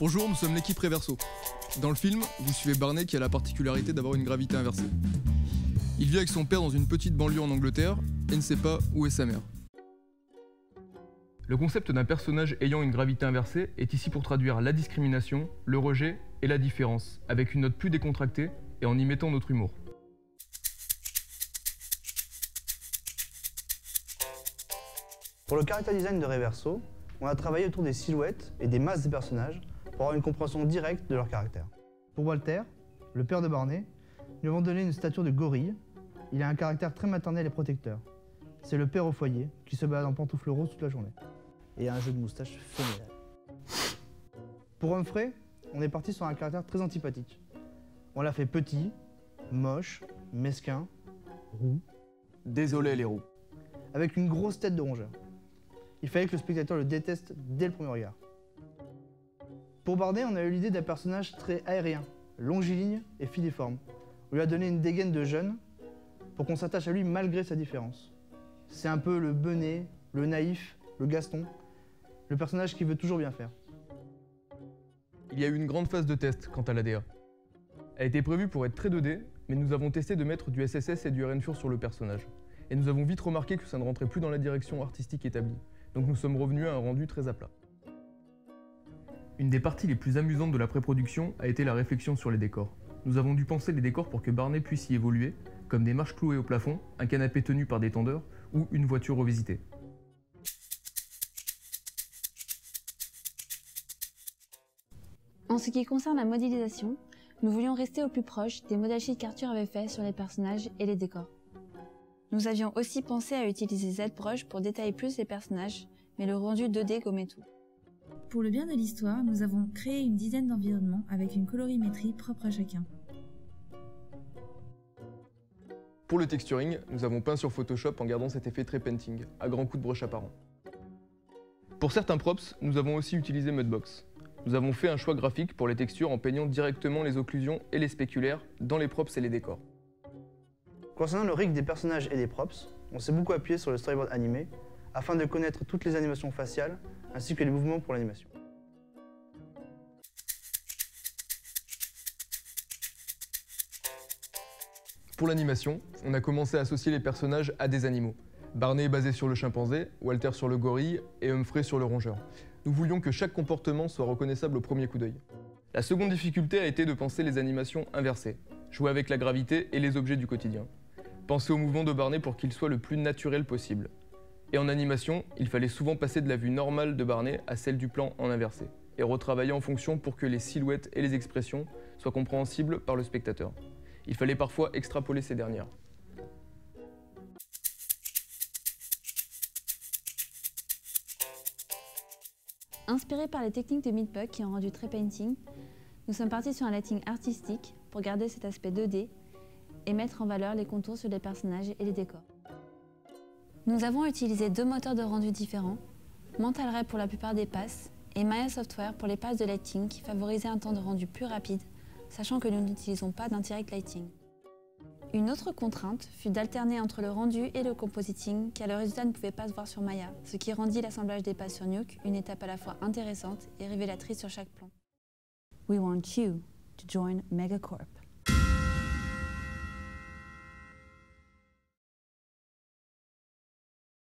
Bonjour, nous sommes l'équipe Reverso. Dans le film, vous suivez Barney qui a la particularité d'avoir une gravité inversée. Il vit avec son père dans une petite banlieue en Angleterre et ne sait pas où est sa mère. Le concept d'un personnage ayant une gravité inversée est ici pour traduire la discrimination, le rejet et la différence, avec une note plus décontractée et en y mettant notre humour. Pour le character design de Reverso, on a travaillé autour des silhouettes et des masses des personnages pour avoir une compréhension directe de leur caractère. Pour Walter, le père de Barney, nous avons donné une stature de gorille. Il a un caractère très maternel et protecteur. C'est le père au foyer qui se balade en pantoufles roses toute la journée. Et a un jeu de moustache phénoménal. Pour Humphrey, on est parti sur un caractère très antipathique. On l'a fait petit, moche, mesquin, roux. Désolé les roux. Avec une grosse tête de rongeur. Il fallait que le spectateur le déteste dès le premier regard. Pour Barney, on a eu l'idée d'un personnage très aérien, longiligne et filiforme. On lui a donné une dégaine de jeune pour qu'on s'attache à lui malgré sa différence. C'est un peu le benet, le naïf, le Gaston, le personnage qui veut toujours bien faire. Il y a eu une grande phase de test quant à la DA. Elle était prévue pour être très 2D, mais nous avons testé de mettre du SSS et du Renfure sur le personnage. Et nous avons vite remarqué que ça ne rentrait plus dans la direction artistique établie. Donc nous sommes revenus à un rendu très à plat. Une des parties les plus amusantes de la pré-production a été la réflexion sur les décors. Nous avons dû penser les décors pour que Barney puisse y évoluer, comme des marches clouées au plafond, un canapé tenu par des tendeurs ou une voiture revisitée. En ce qui concerne la modélisation, nous voulions rester au plus proche des modèles sheets qu'Arthur avait fait sur les personnages et les décors. Nous avions aussi pensé à utiliser ZBrush pour détailler plus les personnages, mais le rendu 2D gommait tout. Pour le bien de l'histoire, nous avons créé une dizaine d'environnements avec une colorimétrie propre à chacun. Pour le texturing, nous avons peint sur Photoshop en gardant cet effet très painting, à grands coups de brush apparent. Pour certains props, nous avons aussi utilisé Mudbox. Nous avons fait un choix graphique pour les textures en peignant directement les occlusions et les spéculaires dans les props et les décors. Concernant le rig des personnages et des props, on s'est beaucoup appuyé sur le storyboard animé afin de connaître toutes les animations faciales ainsi que les mouvements pour l'animation. Pour l'animation, on a commencé à associer les personnages à des animaux. Barney est basé sur le chimpanzé, Walter sur le gorille et Humphrey sur le rongeur. Nous voulions que chaque comportement soit reconnaissable au premier coup d'œil. La seconde difficulté a été de penser les animations inversées, jouer avec la gravité et les objets du quotidien. Penser au mouvement de Barney pour qu'il soit le plus naturel possible. Et en animation, il fallait souvent passer de la vue normale de Barney à celle du plan en inversé, et retravailler en fonction pour que les silhouettes et les expressions soient compréhensibles par le spectateur. Il fallait parfois extrapoler ces dernières. Inspirés par les techniques de Meatbug qui ont rendu très painting, nous sommes partis sur un lighting artistique pour garder cet aspect 2D et mettre en valeur les contours sur les personnages et les décors. Nous avons utilisé deux moteurs de rendu différents, Mental Ray pour la plupart des passes et Maya Software pour les passes de lighting qui favorisaient un temps de rendu plus rapide, sachant que nous n'utilisons pas d'indirect lighting. Une autre contrainte fut d'alterner entre le rendu et le compositing car le résultat ne pouvait pas se voir sur Maya, ce qui rendit l'assemblage des passes sur Nuke une étape à la fois intéressante et révélatrice sur chaque plan. We want you to join Megacorp.